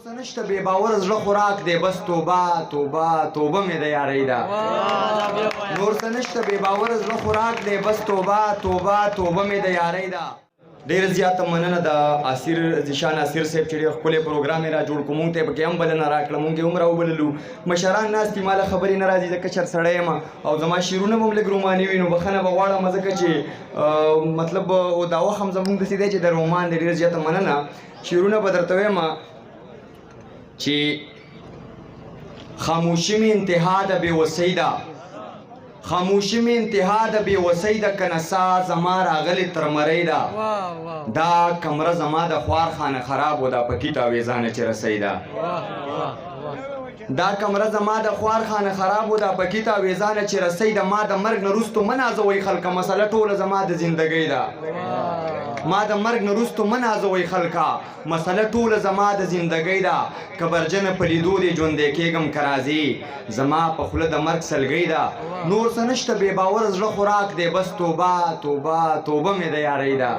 سنشته بې باوره زړه خوراک دی بس توبه توبه توبه مې د یارۍ ده نور څه نشته بې باوره زړه خوراک دی بس توبه توبه توبه مې د یارۍ ده. ډېره زیاته مننه د اسیر ذیشان اسیر صاحب چې ډېر ښکلی پروګرام یې را جوړ کړو مونږ ته یې پکې هم بلنه راکړه مونږ یې هم راوبللو مشران ناست دي ماله خبرې نه راځي ځکه چر سړی یم او زما شعرونه به هم لږ روماني وي نو بښنه به غواړم ځکه چې مطلب دا وخت هم زموږ داسې دی چې د رومان دی ډېره زیاته مننه شعرونه به درته وایم چې خاموشي مې انتها د بېوسۍ ده خاموشي مې انتها د بېوسۍ ده که نڅا زما راغلې تر مرۍ ده دا کمره زما د خوار خانه خراب و دا پکې تاویزانه چې رسۍ ده دا کمره زما د خوار خانه خراب و دا پکې تاویزانه چې رسۍ ده ما د مرګ نه وروستو مه نازوئ خلکه مسله ټوله زما د زندګۍ ده ما د مرګ نه وروستو مه نازوئ خلکه مسله ټوله زما د زندګۍ ده کبرجنه په لیدو دې ژوندی کېږم که راځې زما په خوله د مرګ سلګۍ ده نور څه نشته بې باوره زړه خوراک دی بس توبه توبه توبه مې د یارۍ ده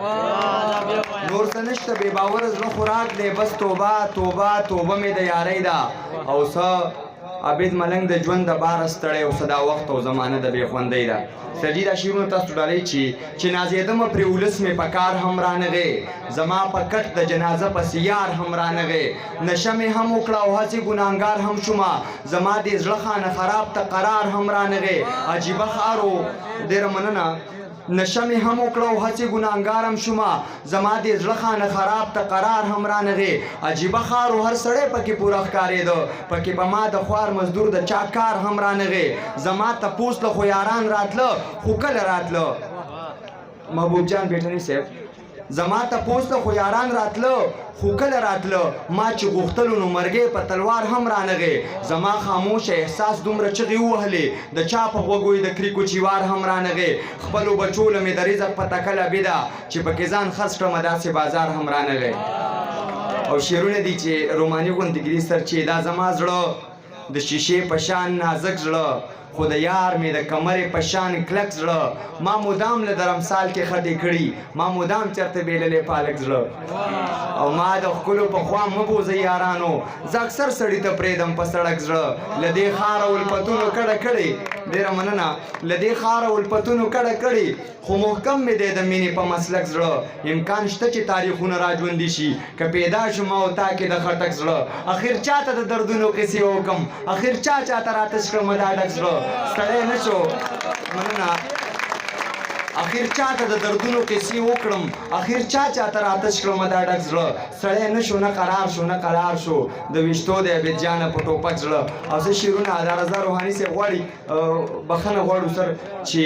نور څه نشته بې باوره زړه خوراک دی بس توبه توبه توبه مې د یارۍ ده او څه عبید ملنګ د ژوند د باره ستړی او څه دا وخت او زمانه د بې خوندۍ ده سرجي دا شعرونه تاسو ډالۍ چې نازېدمه پرې ولس مې په کار هم رانغې زما په کټ د جنازه پسې یار هم رانغې نشه مې هم وکړه او هسې ګناهګار هم شومه زما دې زړه خانه خراب ته قرار هم رانغې عجیبه ښارو ډېره مننه نشه مې هم وکړه او هسې ګناهګار هم شومه زما دې زړه خانه خراب ته قرار هم رانغې عجیبه ښار و هر سړی پکې پوره ښکارېده پکې په ما د خوار مزدور د چا کار هم رانغې زما تپوس له خو یاران راتله خو کله راتله محبوب جان بیټني صاحب زما تپوس له خو یاران راتله خو کله راتله ما چې غوښتلو نو مرګې په تلوار هم رانغې زما خاموشه احساس دومره چغې ووهلې د چا په غوږو یې د کریکو چیوار هم رانغې خپلو بچو له مې د رزق په تکله بېده چې پکې ځان خرڅ کړمه داسې بازار هم رانغې او شعرونه دي چې روماني غوندګري سر چې دا زما زړه د شیشې په شان نازک زړه خو د یار مې د کمرې په شان کلک زړه ما مدام له درمسال کې خټې کړي ما مدام چېرته بېللی پالک زړه او ما د ښکلو په خوا مه بوځئ یارانو زه اکثر سړي ته پرېږدم په سړک زړه له دې ښاره الفتونو کډه کړې ډېره مننه له دې ښاره الفتونو کډه کړې خو محکم مې دی د مینې په مسلک زړه امکان شته چې تاریخونه را ژوندي شي که پیدا شو ما او تا کې د خټک زړه اخر چاته د دردونو قصې وکم اخر چاته راتش کړمه دا ډک زړه ستړی نه شو مننه اخر چاته د دردونو قصې وکړم اخر چاته راتش کړمه دا ډک زړه سړی نه شو نه قرار شو نه قرار شو د ویشتو د عبید جانه په ټوپک زړه او زه شعرونه دا رضا روحاني صاحب غواړي بخښنه غواړو سر چې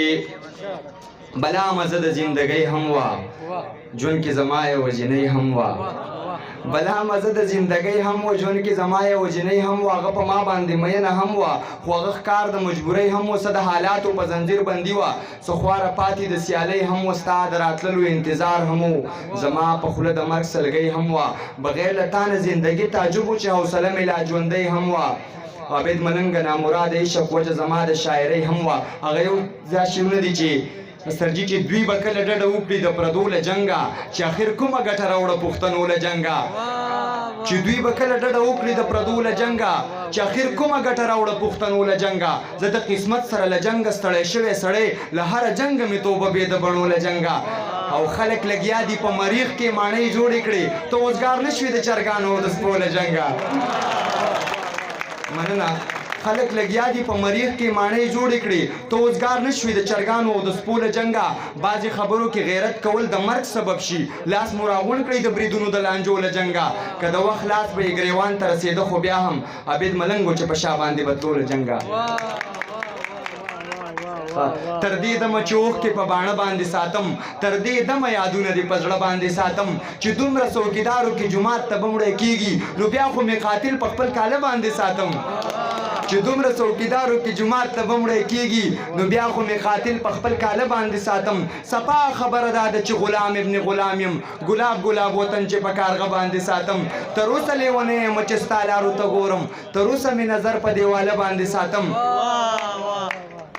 بلا مزه د زندګۍ هم وه ژوند کې زما یوه جنۍ هم وه بلا مزه د زندګۍ هم و ژوند کې زما یوه جنۍ هم و هغه په ما باندې مینه هم وه خو هغه ښکار د مجبورۍ هم و څه د حالاتو په زنځیر بندي وه څه خواره پاتې د سیالۍ هم و ستا د راتللو انتظار هم و زما په خوله د مرګ سلګۍ هم وه بغیر له تا نه زندګي تعجب و چې حوصله مې لا ژوندۍ هم وه عبید ملنګ نامراد عشق وجه زما د شاعرۍ هم وه هغه یو زیات شعرونه دي چې سرجي چې دوی به کله ډډه وکړي د پردو له جنګه چې اخر کومه ګټه راوړه پښتنو له جنګه چې دوی به کله ډډه وکړي د پردو له جنګه چې اخر کومه ګټه راوړه پښتنو له جنګه زه د قسمت سره له جنګه ستړی شوی سړی له هره جنګه مې توبه بې د بڼو له جنګه او خلک لګیا دي په مریخ کې ماڼۍ جوړې کړې ته اوزګار نه شوې د چرګانو د سپو له جنګه مننه خلک لګیا دي په مریخ کې ماڼۍ جوړې کړې ته اوزګار نه شوې د چرګانو او د سپو له جنګه بعضې خبرو کې غیرت کول د مرګ سبب شي لاس مو راغونډ کړئ د بریدونو د لانجو له جنګه که د وخت لاس به یې ګریوان ته رسېده خو بیا هم عبید ملنګ و چې په شا باندې بدلو له جنګه تر دې دمه چې اوښکې په باڼه باندې ساتم تر دې دمه یادونه دې په زړه باندې ساتم چې دومره څوکیدارو کې جومات ته به مړی کېږي نو بیا خو مې قاتل په خپل کاله باندې ساتم چې دومره څوکیدارو کې جومات ته به مړی کېږي نو بیا خو مې قاتل په خپل کاله باندې ساتم صفا خبره دا ده چې غلام ابن غلام یم ګلاب ګلاب وطن چې په کارغه باندې ساتم تر اوسه لیونی یم چې ستا لارو ته ګورم تر اوسه مې نظر په دیواله باندې ساتم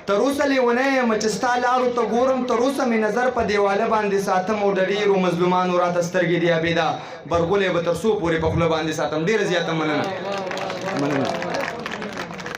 تر اوسه لیونی یم چې ستا لارو ته ګورم تر اوسه مې نظر په دیواله باندې ساتم او د ډېرو مظلومانو راته سترګې دی ابېده برغولی به تر څو پورې په خوله باندې ساتم ډېره زیاته مننه